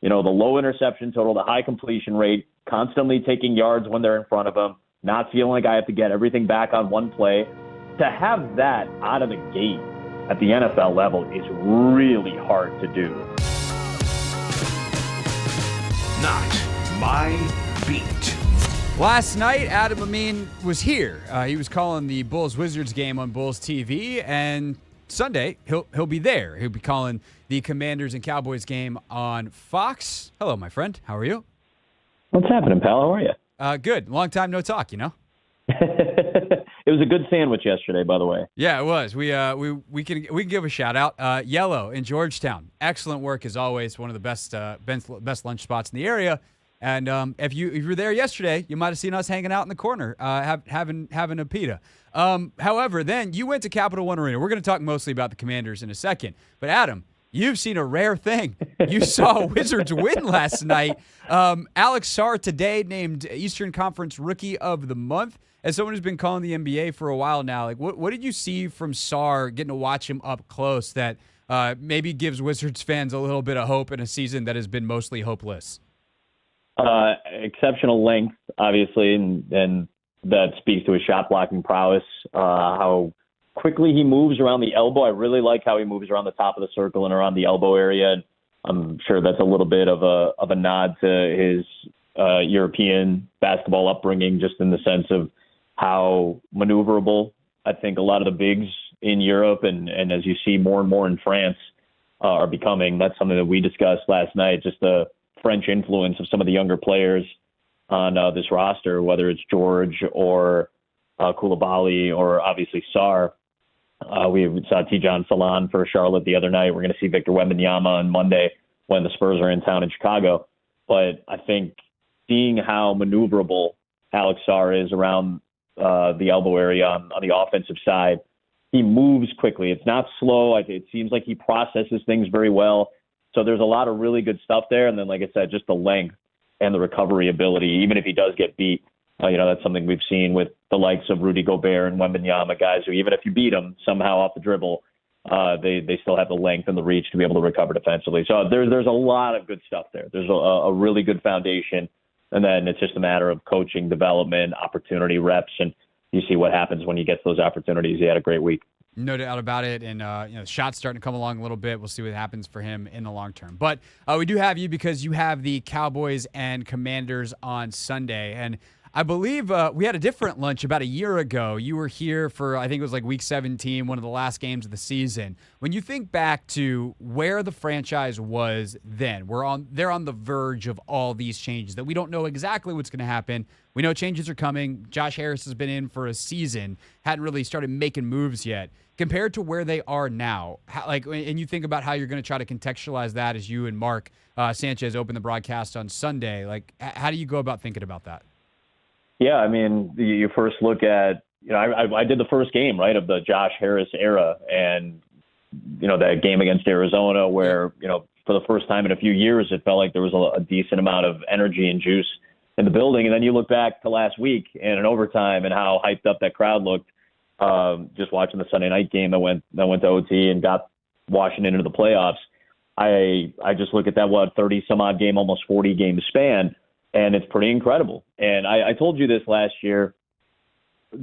the low interception total, the high completion rate, constantly taking yards when they're in front of him, not feeling like I have to get everything back on one play. To have that out of the gate at the NFL level is really hard to do. Not my beat. Last night, Adam Amin was here. He was calling the Bulls-Wizards game on Bulls TV, and Sunday he'll be there. He'll be calling the Commanders and Cowboys game on Fox. Hello, my friend. How are you? What's happening, pal? How are you? Good. Long time no talk, It was a good sandwich yesterday, by the way. Yeah, it was. We can give a shout out. Yellow in Georgetown. Excellent work as always. One of the best lunch spots in the area. And if you were there yesterday, you might have seen us hanging out in the corner, having a pita. However, then you went to Capital One Arena. We're going to talk mostly about the Commanders in a second. But Adam, you've seen a rare thing. You saw Wizards win last night. Alex Sarr today named Eastern Conference Rookie of the Month. As someone who's been calling the NBA for a while now, like what did you see from Sarr, getting to watch him up close, that maybe gives Wizards fans a little bit of hope in a season that has been mostly hopeless? Exceptional length, obviously, and that speaks to his shot blocking prowess. How quickly he moves around the elbow. I really like how he moves around the top of the circle and around the elbow area. And I'm sure that's a little bit of a nod to his European basketball upbringing, just in the sense of how maneuverable I think a lot of the bigs in Europe and as you see more and more in France are becoming. That's something that we discussed last night, just the French influence of some of the younger players on this roster, whether it's George or Koulibaly or obviously Sarr. We saw Tijan Salon for Charlotte the other night. We're going to see Victor Wembanyama on Monday when the Spurs are in town in Chicago. But I think seeing how maneuverable Alex Sarr is around the elbow area on the offensive side, he moves quickly. It's not slow. It seems like he processes things very well. So there's a lot of really good stuff there. And then, like I said, just the length and the recovery ability, even if he does get beat, that's something we've seen with the likes of Rudy Gobert and Wembanyama, guys who even if you beat them somehow off the dribble, they still have the length and the reach to be able to recover defensively. So there's a lot of good stuff there. There's a really good foundation. And then it's just a matter of coaching, development, opportunity, reps, and you see what happens when he gets those opportunities. He had a great week. No doubt about it. And, shots starting to come along a little bit. We'll see what happens for him in the long term. But we do have you because you have the Cowboys and Commanders on Sunday. And I believe we had a different lunch about a year ago. You were here for, I think it was like week 17, one of the last games of the season. When you think back to where the franchise was then, they're on the verge of all these changes that we don't know exactly what's going to happen. We know changes are coming. Josh Harris has been in for a season, hadn't really started making moves yet. Compared to where they are now, and you think about how you're going to try to contextualize that as you and Mark Sanchez open the broadcast on Sunday, how do you go about thinking about that? Yeah, I mean, you first look at, I did the first game, right, of the Josh Harris era, and, that game against Arizona where, for the first time in a few years, it felt like there was a decent amount of energy and juice in the building. And then you look back to last week and in overtime and how hyped up that crowd looked, just watching the Sunday night game that went to OT and got Washington into the playoffs. I just look at that, 30-some-odd game, almost 40-game span, and it's pretty incredible. And I told you this last year,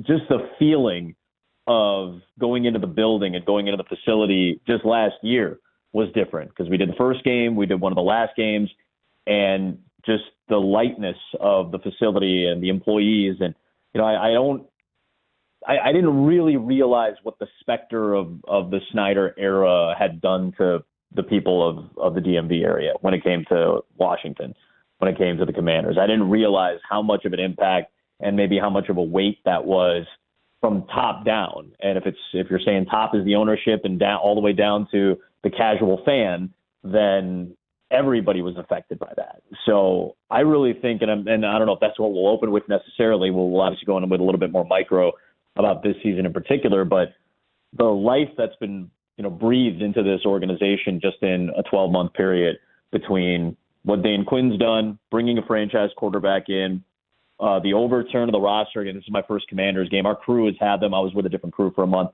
just the feeling of going into the building and going into the facility just last year was different because we did the first game, we did one of the last games, and just the lightness of the facility and the employees. And, I didn't really realize what the specter of the Snyder era had done to the people of the DMV area when it came to Washington, when it came to the Commanders. I didn't realize how much of an impact and maybe how much of a weight that was from top down. And if you're saying top is the ownership and down all the way down to the casual fan, then everybody was affected by that. So I really think, and I don't know if that's what we'll open with necessarily. We'll obviously go in with a little bit more micro about this season in particular, but the life that's been, breathed into this organization just in a 12-month period between what Dan Quinn's done, bringing a franchise quarterback in, the overturn of the roster. Again, this is my first Commanders game. Our crew has had them. I was with a different crew for a month.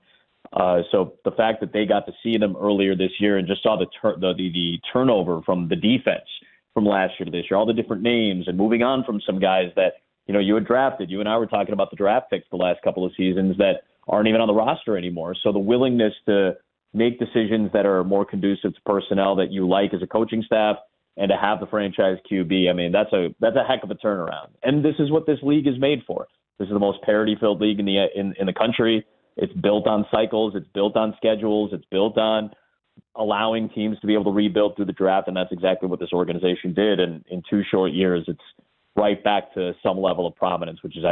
So the fact that they got to see them earlier this year and just saw the turnover from the defense from last year to this year, all the different names and moving on from some guys that, you had drafted. You and I were talking about the draft picks the last couple of seasons that aren't even on the roster anymore. So the willingness to make decisions that are more conducive to personnel that you like as a coaching staff and to have the franchise QB, I mean, that's a heck of a turnaround. And this is what this league is made for. This is the most parity-filled league in the country. It's built on cycles. It's built on schedules. It's built on allowing teams to be able to rebuild through the draft, and that's exactly what this organization did. And in 2 short years, it's right back to some level of prominence, which is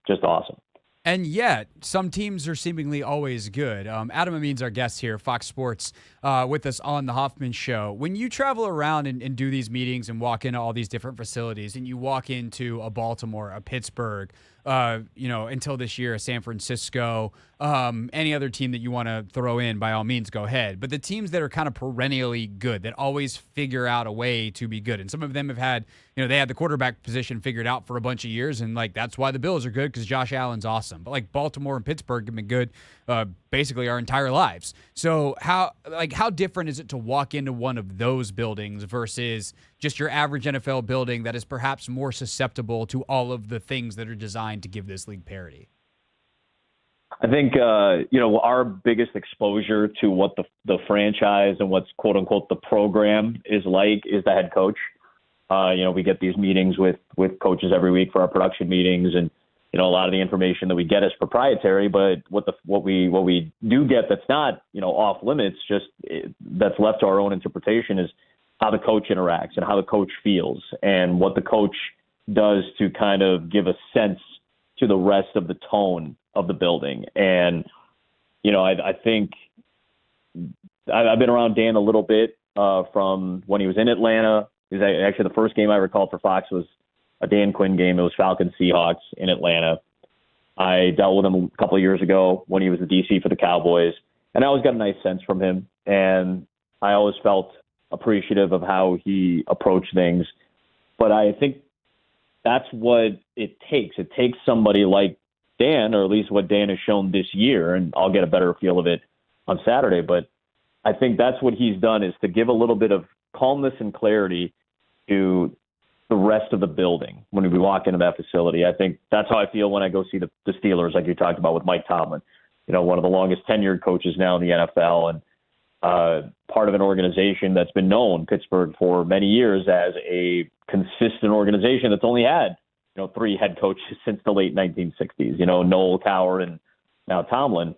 just awesome. And yet, some teams are seemingly always good. Adam Amin's our guest here, Fox Sports, with us on the Hoffman Show. When you travel around and do these meetings and walk into all these different facilities, and you walk into a Baltimore, a Pittsburgh, until this year, a San Francisco, any other team that you want to throw in, by all means, go ahead. But the teams that are kind of perennially good, that always figure out a way to be good. And some of them have had, they had the quarterback position figured out for a bunch of years. And that's why the Bills are good, because Josh Allen's awesome. But Baltimore and Pittsburgh have been good basically our entire lives. So how different is it to walk into one of those buildings versus just your average NFL building that is perhaps more susceptible to all of the things that are designed to give this league parity? I think, our biggest exposure to what the franchise and what's quote unquote the program is the head coach. We get these meetings with coaches every week for our production meetings, and a lot of the information that we get is proprietary, but what we do get that's not, off limits, that's left to our own interpretation is how the coach interacts and how the coach feels and what the coach does to kind of give a sense to the rest of the tone of the building. And, I think I've been around Dan a little bit from when he was in Atlanta. Actually, the first game I recall for Fox was a Dan Quinn game. It was Falcons Seahawks in Atlanta. I dealt with him a couple of years ago when he was the DC for the Cowboys, and I always got a nice sense from him. And I always felt appreciative of how he approached things. But I think that's what it takes. It takes somebody like Dan, or at least what Dan has shown this year, and I'll get a better feel of it on Saturday. But I think that's what he's done, is to give a little bit of calmness and clarity to the rest of the building when we walk into that facility. I think that's how I feel when I go see the Steelers, like you talked about with Mike Tomlin, one of the longest tenured coaches now in the NFL, and part of an organization that's been known, Pittsburgh, for many years as a consistent organization that's only had, 3 head coaches since the late 1960s, Noel, Cowher, and now Tomlin.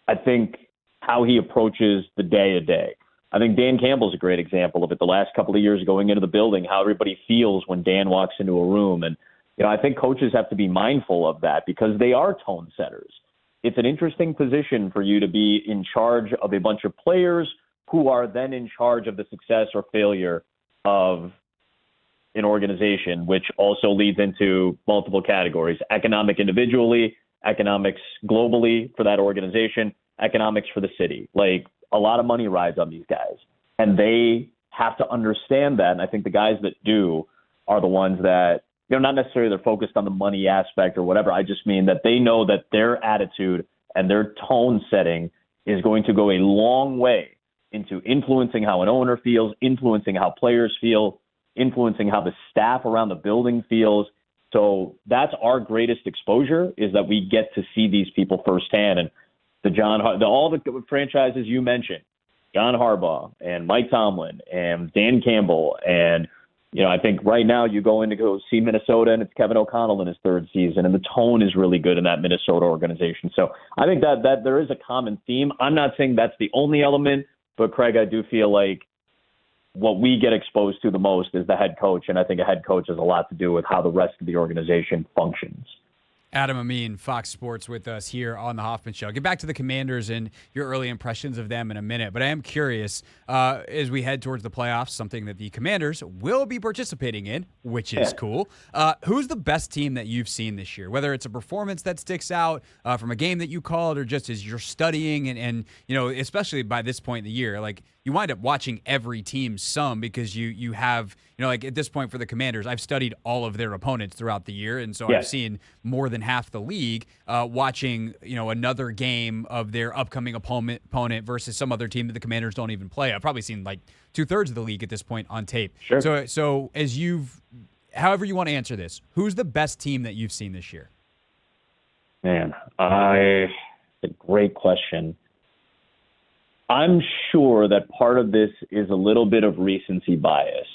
I think how he approaches the day-to-day. I think Dan Campbell's a great example of it. The last couple of years going into the building, how everybody feels when Dan walks into a room. And, I think coaches have to be mindful of that because they are tone setters. It's an interesting position for you to be in charge of a bunch of players who are then in charge of the success or failure of an organization, which also leads into multiple categories: economic individually, economics globally for that organization, economics for the city. A lot of money rides on these guys, and they have to understand that. And I think the guys that do are the ones that, not necessarily they're focused on the money aspect or whatever. I just mean that they know that their attitude and their tone setting is going to go a long way into influencing how an owner feels, influencing how players feel, influencing how the staff around the building feels. So that's our greatest exposure, is that we get to see these people firsthand. And all the franchises you mentioned, John Harbaugh and Mike Tomlin and Dan Campbell, and I think right now you go in to go see Minnesota, and it's Kevin O'Connell in his 3rd season, and the tone is really good in that Minnesota organization. So I think that there is a common theme. I'm not saying that's the only element, but Craig, I do feel like what we get exposed to the most is the head coach, and I think a head coach has a lot to do with how the rest of the organization functions. Adam Amin, Fox Sports, with us here on the Hoffman Show. Get back to the Commanders and your early impressions of them in a minute, but I am curious, as we head towards the playoffs, something that the Commanders will be participating in, which is cool. Who's the best team that you've seen this year? Whether it's a performance that sticks out from a game that you called, or just as you're studying and especially by this point in the year, you wind up watching every team some because you have, like at this point for the Commanders, I've studied all of their opponents throughout the year. And so I've seen more than half the league watching, another game of their upcoming opponent versus some other team that the Commanders don't even play. I've probably seen like 2/3 of the league at this point on tape. Sure. So however you want to answer this, who's the best team that you've seen this year? Man, a great question. I'm sure that part of this is a little bit of recency bias.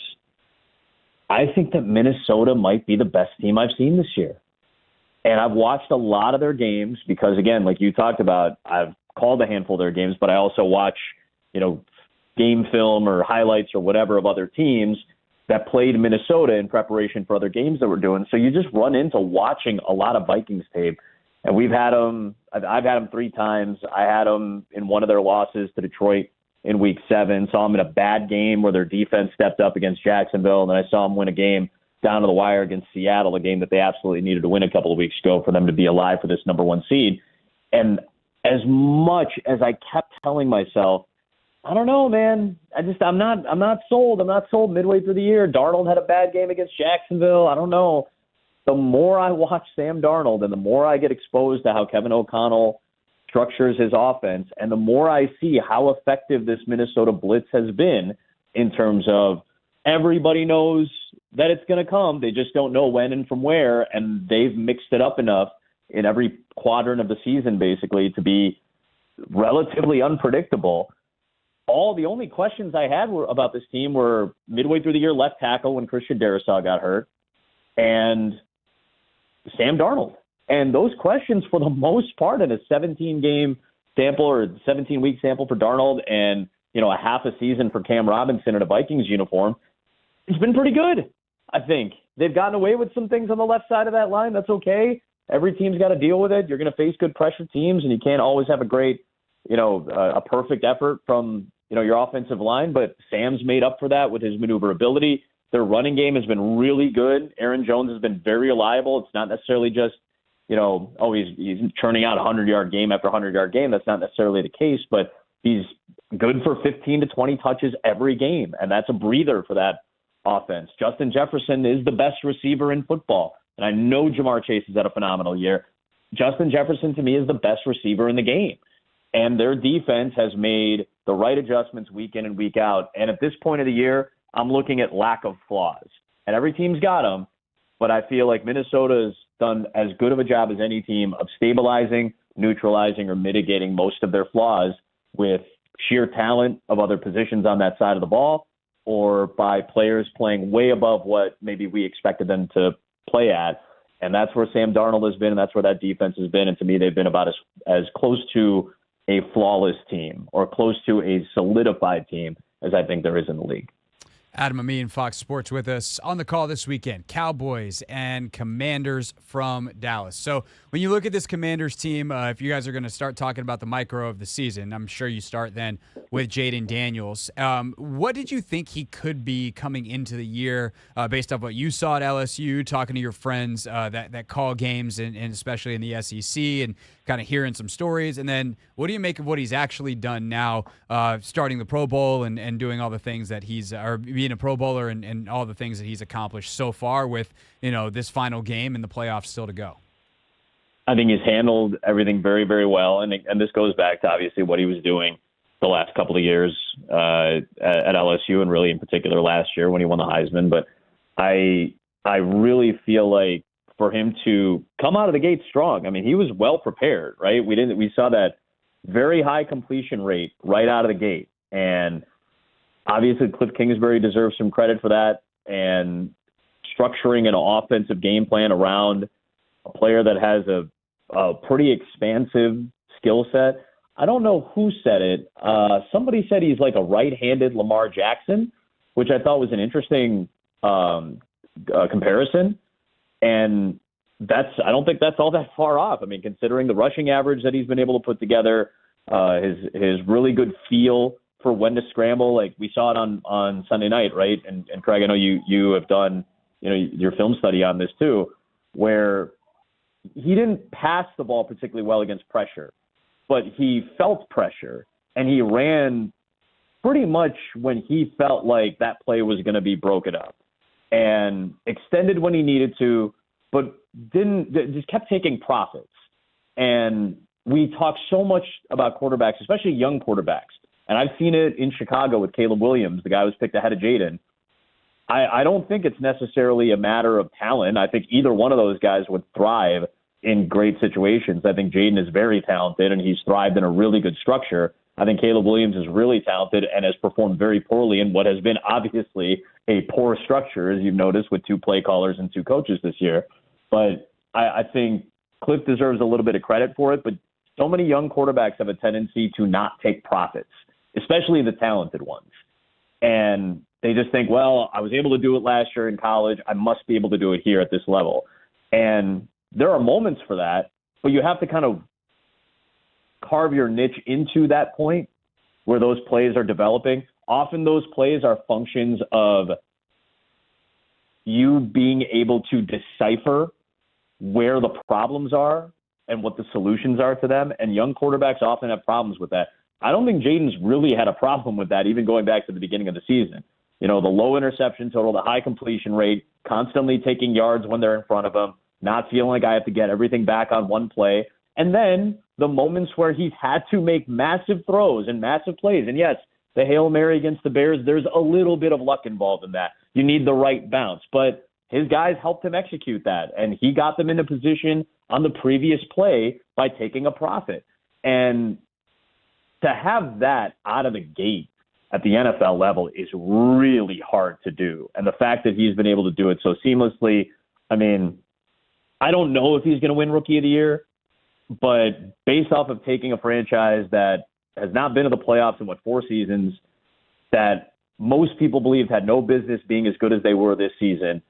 I think that Minnesota might be the best team I've seen this year. And I've watched a lot of their games because, again, like you talked about, I've called a handful of their games, but I also watch, game film or highlights or whatever of other teams that played Minnesota in preparation for other games that we're doing. So you just run into watching a lot of Vikings tape. And we've had them, I've had them 3 times. I had them in one of their losses to Detroit in week 7, saw them in a bad game where their defense stepped up against Jacksonville. And then I saw them win a game down to the wire against Seattle, a game that they absolutely needed to win a couple of weeks ago for them to be alive for this number 1 seed. And as much as I kept telling myself, I don't know, man, I'm not sold. I'm not sold midway through the year. Darnold had a bad game against Jacksonville. I don't know. The more I watch Sam Darnold and the more I get exposed to how Kevin O'Connell structures his offense and the more I see how effective this Minnesota blitz has been in terms of everybody knows that it's going to come. They just don't know when and from where, and they've mixed it up enough in every quadrant of the season basically to be relatively unpredictable. The only questions I had about this team were midway through the year left tackle when Christian Darrisaw got hurt and Sam Darnold. And those questions, for the most part, in a 17-game sample or 17-week sample for Darnold and, a half a season for Cam Robinson in a Vikings uniform, it's been pretty good, I think. They've gotten away with some things on the left side of that line. That's okay. Every team's got to deal with it. You're going to face good pressure teams, and you can't always have a great, a perfect effort from, your offensive line. But Sam's made up for that with his maneuverability. Their running game has been really good. Aaron Jones has been very reliable. It's not necessarily just, he's churning out a 100-yard game after 100-yard game. That's not necessarily the case, but he's good for 15 to 20 touches every game, and that's a breather for that offense. Justin Jefferson is the best receiver in football, and I know Jamar Chase has had a phenomenal year. Justin Jefferson, to me, is the best receiver in the game, and their defense has made the right adjustments week in and week out, and at this point of the year, I'm looking at lack of flaws. And every team's got them, but I feel like Minnesota's done as good of a job as any team of stabilizing, neutralizing, or mitigating most of their flaws with sheer talent of other positions on that side of the ball or by players playing way above what maybe we expected them to play at. And that's where Sam Darnold has been, and that's where that defense has been. And to me, they've been about as close to a flawless team or close to a solidified team as I think there is in the league. Adam Amin, Fox Sports, with us on the call this weekend. Cowboys and Commanders from Dallas. So when you look at this Commanders team, if you guys are going to start talking about the micro of the season, I'm sure you start then with Jayden Daniels. What did you think he could be coming into the year based off what you saw at LSU, talking to your friends that call games, and especially in the SEC, and kind of hearing some stories? And then what do you make of what he's actually done now, starting the Pro Bowl and doing all the things that he's or being a Pro Bowler and all the things that he's accomplished so far with, this final game and the playoffs still to go? I think he's handled everything very, very well. And this goes back to obviously what he was doing the last couple of years at LSU and really in particular last year when he won the Heisman. But I really feel like for him to come out of the gate strong, I mean, he was well prepared, right? We saw that very high completion rate right out of the gate. And obviously Cliff Kingsbury deserves some credit for that and structuring an offensive game plan around a player that has a pretty expansive skill set. I don't know who said it. Somebody said he's like a right-handed Lamar Jackson, which I thought was an interesting comparison. And I don't think that's all that far off. I mean, considering the rushing average that he's been able to put together, his really good feel for when to scramble. Like we saw it on Sunday night, right? And Craig, I know you have done your film study on this too, where he didn't pass the ball particularly well against pressure, but he felt pressure and he ran pretty much when he felt like that play was going to be broken up, and extended when he needed to, but just kept taking profits. And we talk so much about quarterbacks, especially young quarterbacks. And I've seen it in Chicago with Caleb Williams, the guy who was picked ahead of Jayden. I don't think it's necessarily a matter of talent. I think either one of those guys would thrive in great situations. I think Jayden is very talented, and he's thrived in a really good structure. I think Caleb Williams is really talented and has performed very poorly in what has been obviously a poor structure, as you've noticed, with 2 play callers and 2 coaches this year. But I think Cliff deserves a little bit of credit for it, but so many young quarterbacks have a tendency to not take profits, especially the talented ones. And they just think, well, I was able to do it last year in college. I must be able to do it here at this level. And there are moments for that, but you have to kind of carve your niche into that point where those plays are developing. Often those plays are functions of you being able to decipher where the problems are and what the solutions are to them. And young quarterbacks often have problems with that. I don't think Jayden's really had a problem with that, even going back to the beginning of the season. You know, the low interception total, the high completion rate, constantly taking yards when they're in front of him, not feeling like I have to get everything back on one play. And then the moments where he's had to make massive throws and massive plays. And yes, the Hail Mary against the Bears, there's a little bit of luck involved in that. You need the right bounce. But his guys helped him execute that, and he got them in a position on the previous play by taking a profit. And to have that out of the gate at the NFL level is really hard to do. And the fact that he's been able to do it so seamlessly, I mean, I don't know if he's going to win Rookie of the Year, but based off of taking a franchise that has not been to the playoffs in, 4 seasons, that most people believed had no business being as good as they were this season,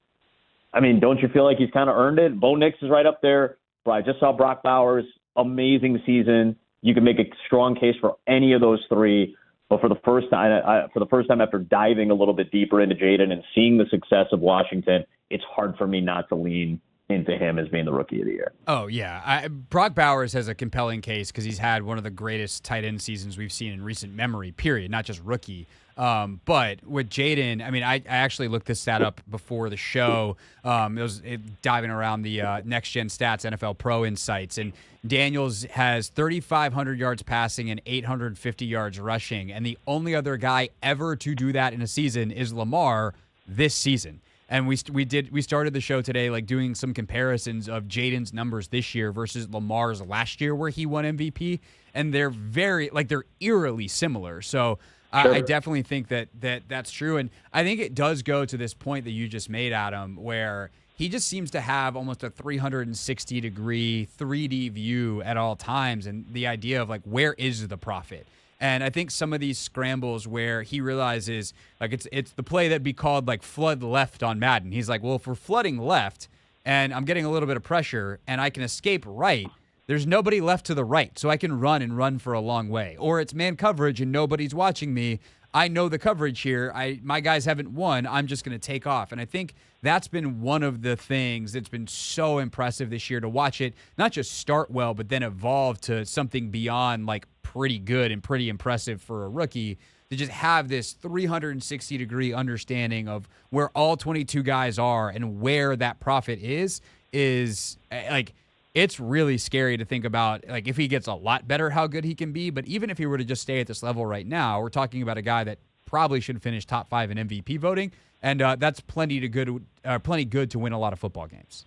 I mean, don't you feel like he's kind of earned it? Bo Nix is right up there. But I just saw Brock Bowers, amazing season. You can make a strong case for any of those 3. But for the first time after diving a little bit deeper into Jayden and seeing the success of Washington, it's hard for me not to lean into him as being the Rookie of the Year. Oh, yeah. Brock Bowers has a compelling case because he's had one of the greatest tight end seasons we've seen in recent memory, period, not just rookie. But with Jayden, I mean, I actually looked this stat up before the show. Diving around the Next Gen Stats NFL Pro Insights, and Daniels has 3,500 yards passing and 850 yards rushing, and the only other guy ever to do that in a season is Lamar this season. And we started the show today like doing some comparisons of Jayden's numbers this year versus Lamar's last year where he won MVP, and they're they're eerily similar. So sure. I definitely think that's true, and I think it does go to this point that you just made, Adam, where he just seems to have almost a 360-degree 3D view at all times, and the idea of like where is the profit. And I think some of these scrambles where he realizes, like, it's the play that'd be called, like, flood left on Madden. He's like, well, if we're flooding left and I'm getting a little bit of pressure and I can escape right, there's nobody left to the right, so I can run for a long way. Or it's man coverage and nobody's watching me. I know the coverage here. My guys haven't won. I'm just going to take off. And I think that's been one of the things that's been so impressive this year to watch it, not just start well, but then evolve to something beyond, like, pretty good and pretty impressive for a rookie, to just have this 360-degree understanding of where all 22 guys are and where that profit is like, it's really scary to think about, like, if he gets a lot better, how good he can be. But even if he were to just stay at this level right now, we're talking about a guy that probably should finish top 5 in MVP voting, and that's plenty good to win a lot of football games.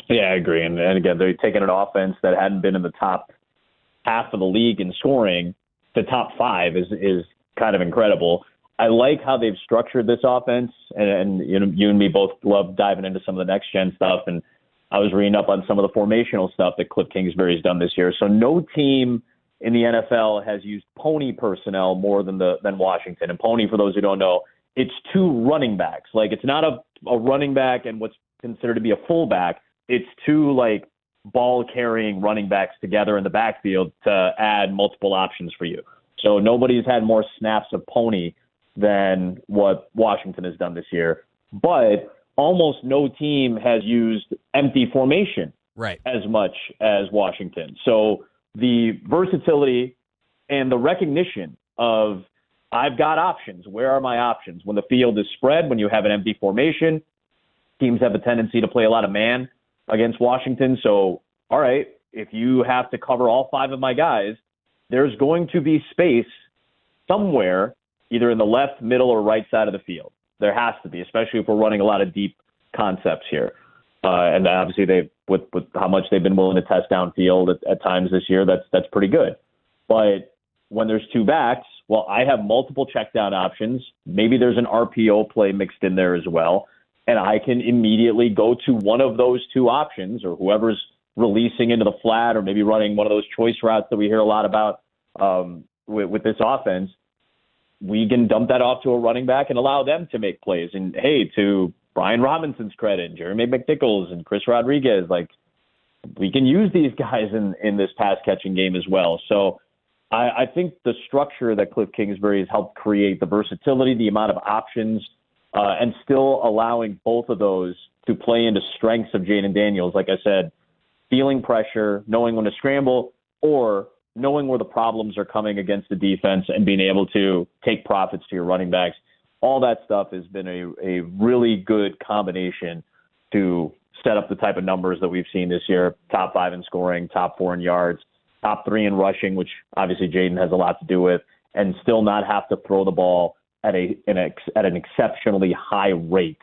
Yeah, I agree. And again, they're taking an offense that hadn't been in the top half of the league in scoring to top 5 is kind of incredible. I like how they've structured this offense, and you know, you and me both love diving into some of the next gen stuff, and I was reading up on some of the formational stuff that Cliff Kingsbury's done this year. So no team in the NFL has used pony personnel more than Washington. And pony, for those who don't know, it's 2 running backs. Like, it's not a running back and what's considered to be a fullback. It's 2 like ball-carrying running backs together in the backfield to add multiple options for you. So nobody's had more snaps of pony than what Washington has done this year. But almost no team has used empty formation as much as Washington. So the versatility and the recognition of I've got options. Where are my options? When the field is spread, when you have an empty formation, teams have a tendency to play a lot of man against Washington. So, all right, if you have to cover all 5 of my guys, there's going to be space somewhere, either in the left, middle, or right side of the field. There has to be, especially if we're running a lot of deep concepts here. And obviously, with how much they've been willing to test downfield at times this year, that's pretty good. But when there's 2 backs, well, I have multiple check down options. Maybe there's an RPO play mixed in there as well. And I can immediately go to one of those 2 options, or whoever's releasing into the flat, or maybe running one of those choice routes that we hear a lot about with this offense. We can dump that off to a running back and allow them to make plays. And, hey, to Brian Robinson's credit, Jeremy McNichols and Chris Rodriguez, like, we can use these guys in this pass-catching game as well. So I think the structure that Cliff Kingsbury has helped create, the versatility, the amount of options, and still allowing both of those to play into strengths of Jayden Daniels, like I said, feeling pressure, knowing when to scramble, or knowing where the problems are coming against the defense and being able to take profits to your running backs. All that stuff has been a really good combination to set up the type of numbers that we've seen this year. Top 5 in scoring, top 4 in yards, top 3 in rushing, which obviously Jayden has a lot to do with, and still not have to throw the ball at an exceptionally high rate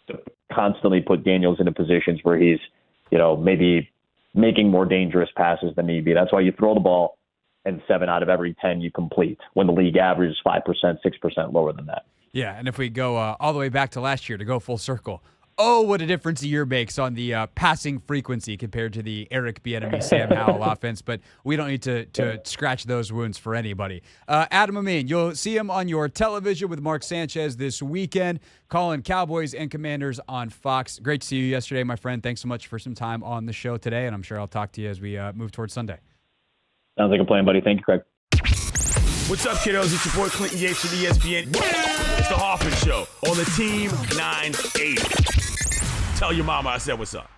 to constantly put Daniels into positions where he's, maybe making more dangerous passes than need be. That's why you throw the ball and 7 out of every 10 you complete, when the league average is 5%, 6% lower than that. Yeah, and if we go all the way back to last year to go full circle, oh, what a difference a year makes on the passing frequency compared to the Eric Bieniemy, Sam Howell offense. But we don't need to scratch those wounds for anybody. Adam Amin, you'll see him on your television with Mark Sanchez this weekend, calling Cowboys and Commanders on Fox. Great to see you yesterday, my friend. Thanks so much for some time on the show today, and I'm sure I'll talk to you as we move towards Sunday. Sounds like a plan, buddy. Thank you, Craig. What's up, kiddos? It's your boy Clinton Yates from ESPN. It's the Hoffman Show on the Team 980. Tell your mama I said what's up.